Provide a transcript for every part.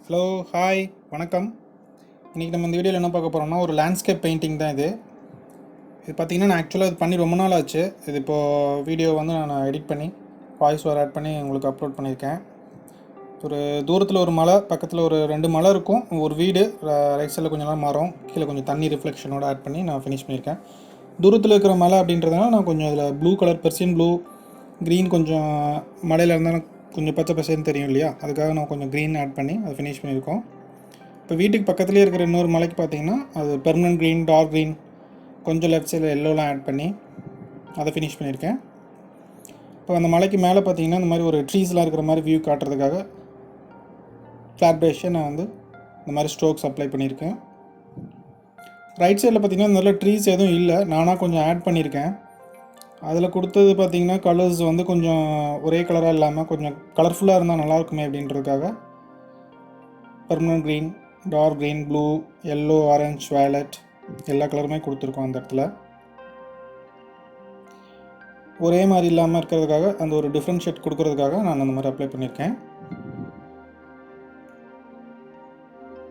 Hello, hi, வணக்கம். இன்றைக்கி நம்ம இந்த வீடியோவில் என்ன பார்க்க போகிறோம்னா ஒரு லேண்ட்ஸ்கேப் பெயிண்டிங் தான் இது. பார்த்திங்கன்னா நான் ஆக்சுவலாக இது பண்ணி ரொம்ப நாள் ஆச்சு. இது இப்போது வீடியோ வந்து நான் எடிட் பண்ணி வாய்ஸ் ஓவர் ஆட் பண்ணி உங்களுக்கு அப்லோட் பண்ணியிருக்கேன். ஒரு தூரத்தில் ஒரு மலை, பக்கத்தில் ஒரு 2 மலை இருக்கும், ஒரு வீடு, ரைட் சைடில் கொஞ்சம் நேரம் மரம், கீழே கொஞ்சம் தண்ணி ரிஃப்ளெக்ஷனோடு ஆட் பண்ணி நான் ஃபினிஷ் பண்ணியிருக்கேன். தூரத்தில் இருக்கிற மலை அப்படின்றதுனால நான் கொஞ்சம் இதில் blue colour, Persian blue, green, கொஞ்சம் மலையில் இருந்தாலும் கொஞ்சம் பச்சை பசேன்னு தெரியும் இல்லையா, அதுக்காக நான் கொஞ்சம் க்ரீன் ஆட் பண்ணி அதை ஃபினிஷ் பண்ணியிருக்கோம். இப்போ வீட்டுக்கு பக்கத்துலேயே இருக்கிற இன்னொரு மலைக்கு பார்த்திங்கன்னா அது பெர்மனன்ட் க்ரீன், டார்க் க்ரீன், கொஞ்சம் லெஃப்ட் சைடில் எல்லோலாம் ஆட் பண்ணி அதை ஃபினிஷ் பண்ணியிருக்கேன். இப்போ அந்த மலைக்கு மேலே பார்த்திங்கன்னா இந்த மாதிரி ஒரு ட்ரீஸ்லாம் இருக்கிற மாதிரி வியூ காட்டுறதுக்காக ஃப்ளாட் ப்ரஷ்ஷை நான் வந்து இந்த மாதிரி ஸ்ட்ரோக்ஸ் அப்ளை பண்ணியிருக்கேன். ரைட் சைடில் பார்த்திங்கன்னா நல்ல ட்ரீஸ் எதுவும் இல்லை, நானாக கொஞ்சம் ஆட் பண்ணியிருக்கேன். அதில் கொடுத்தது பார்த்திங்கன்னா கலர்ஸ் வந்து கொஞ்சம் ஒரே கலராக இல்லாமல் கொஞ்சம் கலர்ஃபுல்லாக இருந்தால் நல்லாயிருக்குமே அப்படின்றதுக்காக permanent green, dark green, blue, yellow, orange, violet எல்லா கலருமே கொடுத்துருக்கோம். அந்த இடத்துல ஒரே மாதிரி இல்லாமல் இருக்கிறதுக்காக அந்த ஒரு டிஃப்ரெண்ட் ஷேட் கொடுக்கறதுக்காக நான் அந்த மாதிரி அப்ளை பண்ணியிருக்கேன்.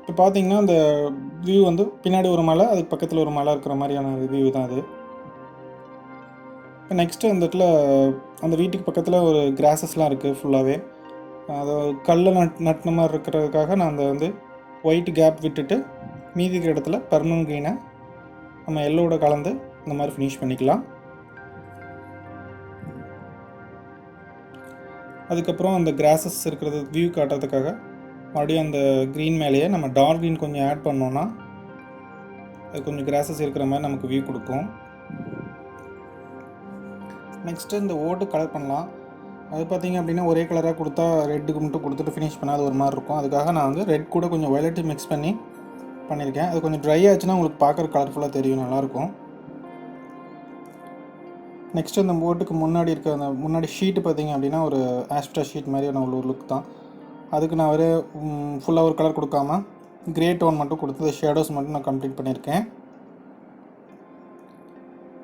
இப்போ பார்த்தீங்கன்னா அந்த வியூ வந்து பின்னாடி ஒரு மலை, அதுக்கு பக்கத்தில் ஒரு மலை இருக்கிற மாதிரியான வியூ தான் அது. இப்போ நெக்ஸ்ட்டு அந்த இடத்துல அந்த வீட்டுக்கு பக்கத்தில் ஒரு கிராஸஸ்லாம் இருக்குது ஃபுல்லாகவே. அதை கல்லில் நட்டின மாதிரி இருக்கிறதுக்காக நான் அந்த வந்து ஒயிட் கேப் விட்டுட்டு மீதி இருக்கிற இடத்துல பெர்மனன்ட் க்ரீனை நம்ம எல்லோட கலந்து இந்த மாதிரி ஃபினிஷ் பண்ணிக்கலாம். அதுக்கப்புறம் அந்த கிராஸஸ் இருக்கிறது வியூ காட்டுறதுக்காக மறுபடியும் அந்த க்ரீன் மேலேயே நம்ம டார்க் க்ரீன் கொஞ்சம் ஆட் பண்ணோன்னா அது கொஞ்சம் கிராஸஸ் இருக்கிற மாதிரி நமக்கு வியூ கொடுக்கும். நெக்ஸ்ட்டு இந்த ஓட்டு கலர் பண்ணலாம். அது பார்த்திங்க அப்படின்னா ஒரே கலராக கொடுத்தா ரெட்டுக்கு மட்டும் கொடுத்துட்டு ஃபினிஷ் பண்ணால் அது ஒரு மாதிரி இருக்கும். அதுக்காக நான் வந்து ரெட் கூட கொஞ்சம் வயலட்டு மிக்ஸ் பண்ணி பண்ணியிருக்கேன். அது கொஞ்சம் ட்ரை ஆச்சுன்னா உங்களுக்கு பார்க்குற கலர்ஃபுல்லாக தெரியும், நல்லாயிருக்கும். நெக்ஸ்ட்டு அந்த போட்டுக்கு முன்னாடி இருக்க அந்த முன்னாடி ஷீட்டு பார்த்திங்க அப்படின்னா ஒரு ஆஸ்ட்ரா ஷீட் மாதிரியான ஒரு லுக் தான். அதுக்கு நான் ஒரு ஃபுல்லாக ஒரு கலர் கொடுக்காம கிரே டோன் மட்டும் கொடுத்து ஷேடோஸ் மட்டும் நான் கம்ப்ளீட் பண்ணியிருக்கேன்.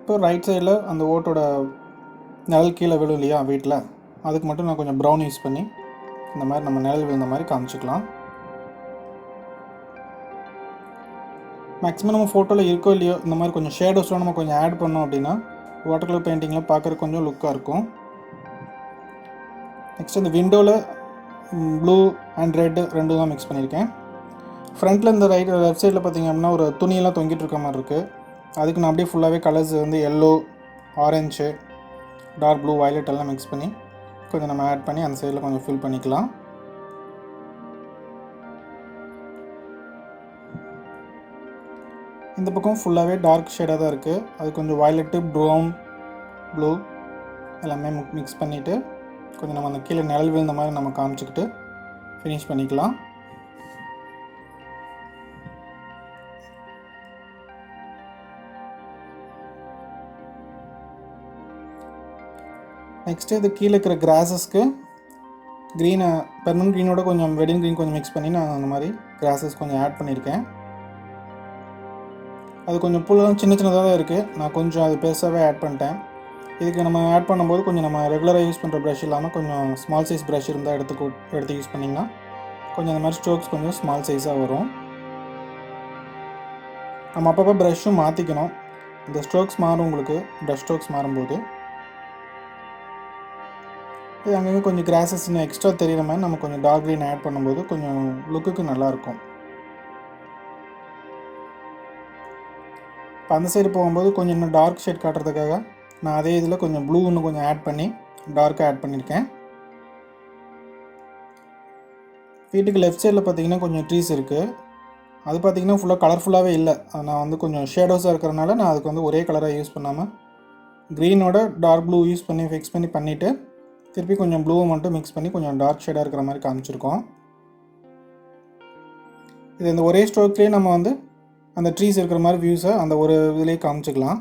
இப்போ ரைட் சைடில் அந்த ஓட்டோட நிழல் கீழே விழும் இல்லையா வீட்டில், அதுக்கு மட்டும் நான் கொஞ்சம் ப்ரௌன் யூஸ் பண்ணி இந்த மாதிரி நம்ம நிழல் விழுந்த மாதிரி காமிச்சிக்கலாம். மேக்ஸிமம் நம்ம ஃபோட்டோவில் இருக்கோ இல்லையோ இந்த மாதிரி கொஞ்சம் ஷேடோஸ்லாம் நம்ம கொஞ்சம் ஆட் பண்ணோம் அப்படின்னா வாட்டர் கலர் பெயிண்டிங்கில் பார்க்குறதுக்கு கொஞ்சம் லுக்காக இருக்கும். நெக்ஸ்ட் இந்த விண்டோவில் ப்ளூ அண்ட் ரெட்டு ரெண்டும் தான் மிக்ஸ் பண்ணியிருக்கேன். ஃப்ரண்ட்டில் இந்த லெஃப்ட் சைடில் பார்த்திங்க அப்படின்னா ஒரு துணியெல்லாம் தொங்கிட்டு இருக்க மாதிரி இருக்குது. அதுக்கு நான் அப்படியே ஃபுல்லாகவே கலர்ஸ் வந்து yellow, orange, dark blue, violet எல்லாம் மிக்ஸ் பண்ணி கொஞ்சம் நம்ம ஆட் பண்ணி அந்த சைடில் கொஞ்சம் ஃபில் பண்ணிக்கலாம். இந்த பக்கம் ஃபுல்லாகவே டார்க் ஷேடாக தான் இருக்குது. அது கொஞ்சம் வயலட்டு, ப்ரௌன், ப்ளூ எல்லாமே மிக்ஸ் பண்ணிவிட்டு கொஞ்சம் நம்ம அந்த கீழே நிழல் விழுந்த மாதிரி நம்ம காமிச்சிக்கிட்டு ஃபினிஷ் பண்ணிக்கலாம். நெக்ஸ்ட்டு இது கீழே இருக்கிற கிராஸஸ்க்கு க்ரீனை பெர்மனன்ட் க்ரீனோட கொஞ்சம் வெட்டிங் க்ரீன் கொஞ்சம் மிக்ஸ் பண்ணி நான் அந்த மாதிரி கிராஸஸ் கொஞ்சம் ஆட் பண்ணியிருக்கேன். அது கொஞ்சம் புல்லாம் சின்ன சின்னதாக தான் இருக்குது, நான் கொஞ்சம் அது பெருசாகவே ஆட் பண்ணிட்டேன். இதுக்கு நம்ம ஆட் பண்ணும்போது கொஞ்சம் நம்ம ரெகுலராக யூஸ் பண்ணுற ப்ரஷ் இல்லாமல் கொஞ்சம் ஸ்மால் சைஸ் ப்ரஷ் இருந்தால் எடுத்து யூஸ் பண்ணிங்கன்னா கொஞ்சம் அந்த மாதிரி ஸ்ட்ரோக்ஸ் கொஞ்சம் ஸ்மால் சைஸாக வரும். நம்ம அப்பப்போ ப்ரஷ்ஷும் மாற்றிக்கணும். இந்த ஸ்ட்ரோக்ஸ் மாறும், உங்களுக்கு ப்ரஷ் ஸ்ட்ரோக்ஸ் மாறும்போது இது அங்கங்கே கொஞ்சம் கிராஸஸ் இன்னும் எக்ஸ்ட்ரா தெரிகிற மாதிரி நம்ம கொஞ்சம் டார்க் க்ரீன் ஆட் பண்ணும்போது கொஞ்சம் லுக்குக்கு நல்லாயிருக்கும். இப்போ அந்த சைடு போகும்போது கொஞ்சம் இன்னும் டார்க் ஷேட் காட்டுறதுக்காக நான் அதே இதில் கொஞ்சம் ப்ளூ இன்னும் கொஞ்சம் ஆட் பண்ணி டார்க்காக ஆட் பண்ணியிருக்கேன். வீட்டுக்கு லெஃப்ட் சைடில் பார்த்திங்கன்னா கொஞ்சம் ட்ரீஸ் இருக்குது. அது பார்த்திங்கன்னா ஃபுல்லாக கலர்ஃபுல்லாகவே இல்லை. நான் வந்து கொஞ்சம் ஷேடோஸாக இருக்கிறனால நான் அதுக்கு வந்து ஒரே கலராக யூஸ் பண்ணாமல் க்ரீனோட டார்க் ப்ளூ யூஸ் பண்ணி ஃபிக்ஸ் பண்ணிவிட்டு திருப்பி கொஞ்சம் ப்ளூவை மட்டும் மிக்ஸ் பண்ணி கொஞ்சம் டார்க் ஷேடாக இருக்கிற மாதிரி காமிச்சிருக்கோம். இது இந்த ஒரே ஸ்ட்ரோக்லேயே நம்ம வந்து அந்த ட்ரீஸ் இருக்கிற மாதிரி வியூஸை அந்த ஒரு இதுலேயே காமிச்சிக்கலாம்.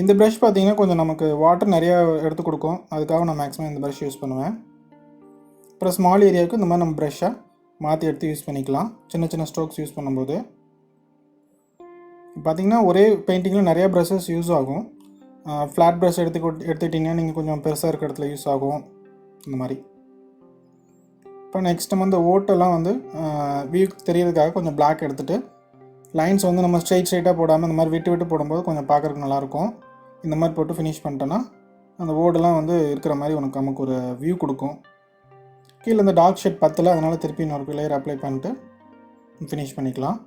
இந்த ப்ரஷ் பார்த்திங்கன்னா கொஞ்சம் நமக்கு வாட்டர் நிறையா எடுத்து கொடுக்கும், அதுக்காக நான் மேக்ஸிமம் இந்த ப்ரஷ் யூஸ் பண்ணுவேன். அப்புறம் ஸ்மால் ஏரியாவுக்கு இந்த மாதிரி நம்ம ப்ரஷ்ஷை மாற்றி எடுத்து யூஸ் பண்ணிக்கலாம் சின்ன சின்ன ஸ்ட்ரோக்ஸ் யூஸ் பண்ணும்போது. பார்த்திங்கன்னா ஒரே பெயிண்டிங்கில் நிறையா ப்ரஷஸ் யூஸ் ஆகும். ஃப்ளாட் ப்ரஷ் எடுத்துக்கிட்டிங்கன்னா நீங்கள் கொஞ்சம் பெருசாக இருக்கிற இடத்துல யூஸ் ஆகும். இந்த மாதிரி. இப்போ நெக்ஸ்ட் நம்ம இந்த ஓட்டெல்லாம் வந்து வியூக்கு தெரியறதுக்காக கொஞ்சம் பிளாக் எடுத்துகிட்டு லைன்ஸ் வந்து நம்ம ஸ்ட்ரைட்டாக போடாமல் இந்த மாதிரி விட்டு விட்டு போடும்போது கொஞ்சம் பார்க்குறதுக்கு நல்லாயிருக்கும். இந்த மாதிரி போட்டு ஃபினிஷ் பண்ணிட்டோன்னா அந்த ஓடெல்லாம் வந்து இருக்கிற மாதிரி நமக்கு ஒரு வியூ கொடுக்கும். கீழே இந்த டார்க் ஷேட் பத்தலை, அதனால் திருப்பி இன்னொரு லேயர் அப்ளை பண்ணிட்டு ஃபினிஷ் பண்ணிக்கலாம்.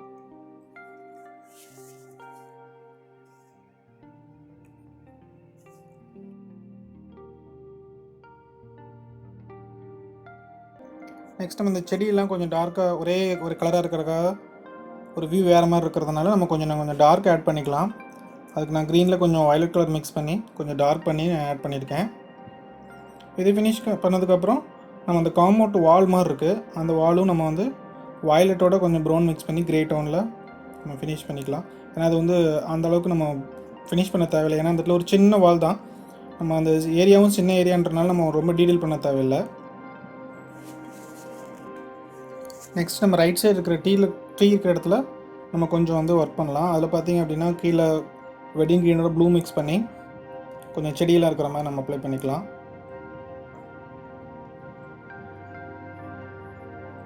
நெக்ஸ்ட் நம்ம இந்த செடியெல்லாம் கொஞ்சம் டார்க்காக ஒரே ஒரு கலராக இருக்கிறதுக்காக ஒரு வியூ வேறு மாதிரி இருக்கிறதுனால நம்ம கொஞ்சம் டார்க் ஆட் பண்ணிக்கலாம். அதுக்கு நான் க்ரீனில் கொஞ்சம் வயலட் கலர் மிக்ஸ் பண்ணி கொஞ்சம் டார்க் பண்ணி ஆட் பண்ணியிருக்கேன். இது ஃபினிஷ் பண்ணதுக்கப்புறம் நம்ம அந்த காம்பவுண்ட் வால் மாதிரி இருக்குது, அந்த வாலும் நம்ம வந்து வயலட்டோட கொஞ்சம் ப்ரௌன் மிக்ஸ் பண்ணி கிரே டோனில் நம்ம ஃபினிஷ் பண்ணிக்கலாம். ஏன்னா அது வந்து அந்தளவுக்கு நம்ம ஃபினிஷ் பண்ண தேவையில்லை, ஏன்னா அந்த இடத்துல ஒரு சின்ன வால் தான், நம்ம அந்த ஏரியாவும் சின்ன ஏரியான்றனால நம்ம ரொம்ப டீடெயில் பண்ண தேவையில்லை. நெக்ஸ்ட் நம்ம ரைட் சைடு இருக்கிற ட்ரீ இருக்கிற இடத்துல நம்ம கொஞ்சம் வந்து ஒர்க் பண்ணலாம். அதில் பார்த்திங்க அப்படின்னா கீழே வெட்டிங் க்ரீனோட ப்ளூ மிக்ஸ் பண்ணி கொஞ்சம் செடியெல்லாம் இருக்கிற மாதிரி நம்ம அப்ளை பண்ணிக்கலாம்.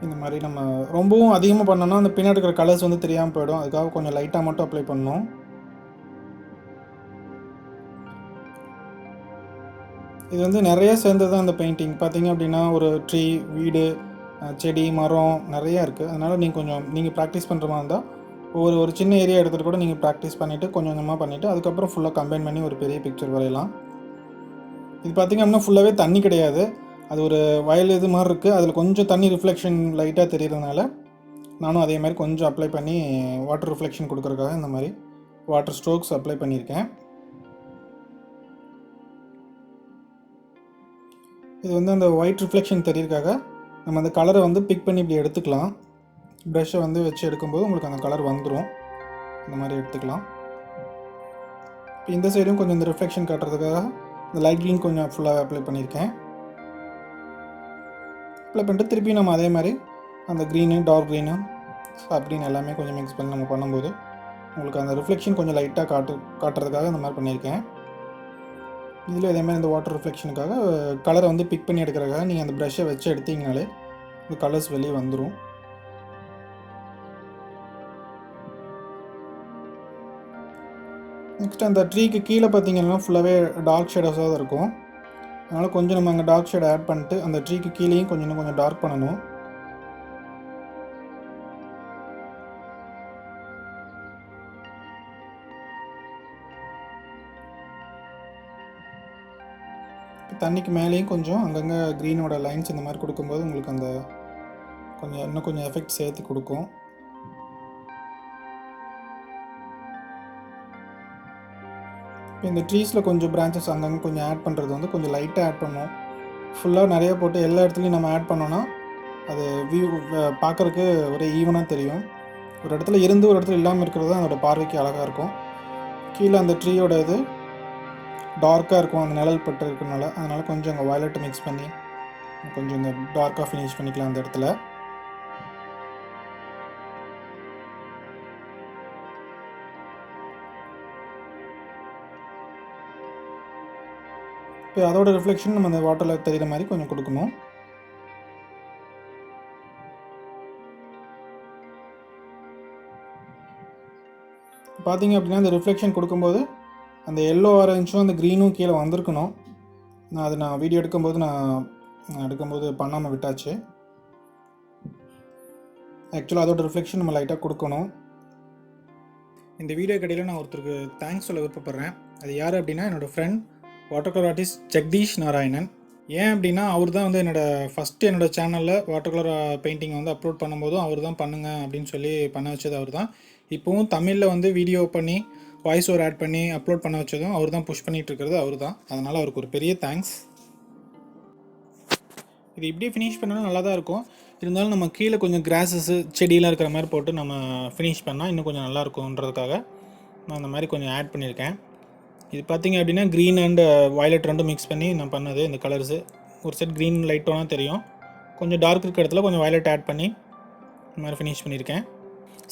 இந்த மாதிரி நம்ம ரொம்பவும் அதிகமாக பண்ணோன்னா அந்த பின்னாடி இருக்கிற கலர்ஸ் வந்து தெரியாமல் போயிடும், அதுக்காக கொஞ்சம் லைட்டாக மட்டும் அப்ளை பண்ணணும். இது வந்து நிறைய சேர்ந்தது தான் அந்த பெயிண்டிங். பார்த்திங்க அப்படின்னா ஒரு ட்ரீ, வீடு, செடி, மரம் நிறையா இருக்குது. அதனால் நீங்கள் ப்ராக்டிஸ் பண்ணுற மாதிரி இருந்தால் ஒரு சின்ன ஏரியா எடுத்துகிட்டு கூட நீங்கள் ப்ராக்டிஸ் பண்ணிவிட்டு கொஞ்சம் கொஞ்சமாக பண்ணிவிட்டு அதுக்கப்புறம் ஃபுல்லாக கம்பைன் பண்ணி ஒரு பெரிய பிக்சர் வரையலாம். இது பார்த்திங்க அப்படின்னா ஃபுல்லாகவே தண்ணி கிடையாது, அது ஒரு வயல் இது மாதிரி இருக்குது, அதில் கொஞ்சம் தண்ணி ரிஃப்ளெக்ஷன் லைட்டாக தெரியுறதுனால நானும் அதே மாதிரி கொஞ்சம் அப்ளை பண்ணி வாட்டர் ரிஃப்ளெக்ஷன் கொடுக்குறதுக்காக இந்த மாதிரி வாட்டர் ஸ்ட்ரோக்ஸ் அப்ளை பண்ணியிருக்கேன். இது வந்து அந்த ஒயிட் ரிஃப்ளெக்ஷன் தெரியறதுக்காக நம்ம அந்த கலரை வந்து பிக் பண்ணி இப்படி எடுத்துக்கலாம். ப்ரஷ்ஷை வந்து வச்சு எடுக்கும்போது உங்களுக்கு அந்த கலர் வந்துடும், இந்த மாதிரி எடுத்துக்கலாம். இப்போ இந்த சைடும் கொஞ்சம் இந்த ரிஃப்ளெக்ஷன் காட்டுறதுக்காக இந்த லைட் க்ரீன் கொஞ்சம் ஃபுல்லாக அப்ளை பண்ணியிருக்கேன். அப்ளை பண்ணிட்டு திருப்பி நம்ம அதே மாதிரி அந்த க்ரீனு, டார்க் க்ரீனு, அப்படின்னு எல்லாமே கொஞ்சம் மிக்ஸ் பண்ணி நம்ம பண்ணும்போது உங்களுக்கு அந்த ரிஃப்ளெக்ஷன் கொஞ்சம் லைட்டாக காட்டுறதுக்காக இந்த மாதிரி பண்ணியிருக்கேன். இதில் இதேமாதிரி இந்த வாட்டர் ரிஃப்ளெக்ஷனுக்காக கலரை வந்து பிக் பண்ணி எடுக்கிறதுக்காக நீங்கள் அந்த ப்ரஷ்ஷை வச்சு எடுத்தீங்கனாலே இந்த கலர்ஸ் வெளியே வந்துடும். நெக்ஸ்ட் அந்த ட்ரீக்கு கீழே பார்த்தீங்கன்னா ஃபுல்லாகவே டார்க் ஷேடஸாக தான் இருக்கும், அதனால் கொஞ்சம் நம்ம அங்கே டார்க் ஷேட் ஆட் பண்ணிட்டு அந்த ட்ரீக்கு கீழேயும் கொஞ்சம் டார்க் பண்ணணும். தண்ணிக்கு மேலேயும் கொஞ்சம் அங்கங்கே க்ரீனோட லைன்ஸ் இந்த மாதிரி கொடுக்கும்போது உங்களுக்கு அந்த இன்னும் கொஞ்சம் எஃபெக்ட் சேர்த்து கொடுக்கும். இப்போ இந்த ட்ரீஸில் கொஞ்சம் பிரான்ச்சஸ் அங்கங்கே கொஞ்சம் ஆட் பண்ணுறது வந்து கொஞ்சம் லைட்டாக ஆட் பண்ணணும். ஃபுல்லாக நிறையா போட்டு எல்லா இடத்துலையும் நம்ம ஆட் பண்ணோன்னா அது வியூ பார்க்குறதுக்கு ஒரே ஈவனாக தெரியும். ஒரு இடத்துல இருந்து ஒரு இடத்துல இல்லாமல் இருக்கிறது தான் அதோட பார்வைக்கு அழகாக இருக்கும். கீழே அந்த ட்ரீயோட இது டார்க்காக இருக்கும், அந்த நிழல் பட்டு இருக்கிறனால, அதனால் கொஞ்சம் அங்கே வயலட் மிக்ஸ் பண்ணி கொஞ்சம் இந்த டார்க்காக ஃபினிஷ் பண்ணிக்கலாம் அந்த இடத்துல. இப்போ அதோட ரிஃப்ளெக்ஷன் நம்ம அந்த வாட்டரில் தெரிகிற மாதிரி கொஞ்சம் கொடுக்கணும். பார்த்தீங்க அப்படின்னா அந்த ரிஃப்ளெக்ஷன் கொடுக்கும்போது அந்த எல்லோ ஆரஞ்சும் அந்த க்ரீனும் கீழே வந்திருக்கணும். நான் வீடியோ எடுக்கும்போது பண்ணாமல் விட்டாச்சு. ஆக்சுவலாக அதோட ரிஃப்ளெக்ஷன் நம்ம லைட்டாக கொடுக்கணும். இந்த வீடியோ கடையில் நான் ஒருத்தருக்கு தேங்க்ஸ் சொல்ல விருப்பப்படுறேன். அது யார் அப்படின்னா என்னோடய friend water colour artist Jagadish Narayanan. ஏன் அப்படின்னா அவர் தான் வந்து என்னோடய சேனலில் வாட்டர் கலர் பெயிண்டிங் வந்து அப்லோட் பண்ணும்போதும் அவர் தான் பண்ணுங்க அப்படின்னு சொல்லி பண்ண வச்சது அவர் தான். இப்போவும் தமிழில் வந்து வீடியோ பண்ணி வாய்ஸ் ஓவர் ஆட் பண்ணி அப்லோட் பண்ண வச்சதும் அவர் தான் புஷ் பண்ணிகிட்டு இருக்கிறது அவர் தான். அதனால் அவருக்கு ஒரு பெரிய தேங்க்ஸ். இது இப்படியே ஃபினிஷ் பண்ணாலும் நல்லா தான் இருக்கும், இருந்தாலும் நம்ம கீழே கொஞ்சம் கிராஸஸ்ஸு செடியெலாம் இருக்கிற மாதிரி போட்டு நம்ம ஃபினிஷ் பண்ணால் இன்னும் கொஞ்சம் நல்லாயிருக்குன்றதுக்காக நான் இந்த மாதிரி கொஞ்சம் ஆட் பண்ணியிருக்கேன். இது பார்த்திங்க அப்படின்னா க்ரீன் அண்ட் வயலட் ரெண்டும் மிக்ஸ் பண்ணி நான் பண்ணது. இந்த கலர்ஸு ஒரு செட் க்ரீன் லைட் டோனாக தெரியும், கொஞ்சம் டார்க் இருக்கிற இடத்துல கொஞ்சம் வயலட் ஆட் பண்ணி இந்த மாதிரி ஃபினிஷ் பண்ணியிருக்கேன்.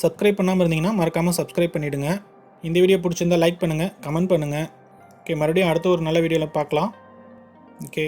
சப்ஸ்கிரைப் பண்ணாமல் இருந்தீங்கன்னா மறக்காமல் சப்ஸ்கிரைப் பண்ணிவிடுங்க. இந்த வீடியோ பிடிச்சிருந்தால் லைக் பண்ணுங்கள், கமெண்ட் பண்ணுங்கள். ஓகே, மறுபடியும் அடுத்த ஒரு நல்ல வீடியோவில் பார்க்கலாம். ஓகே.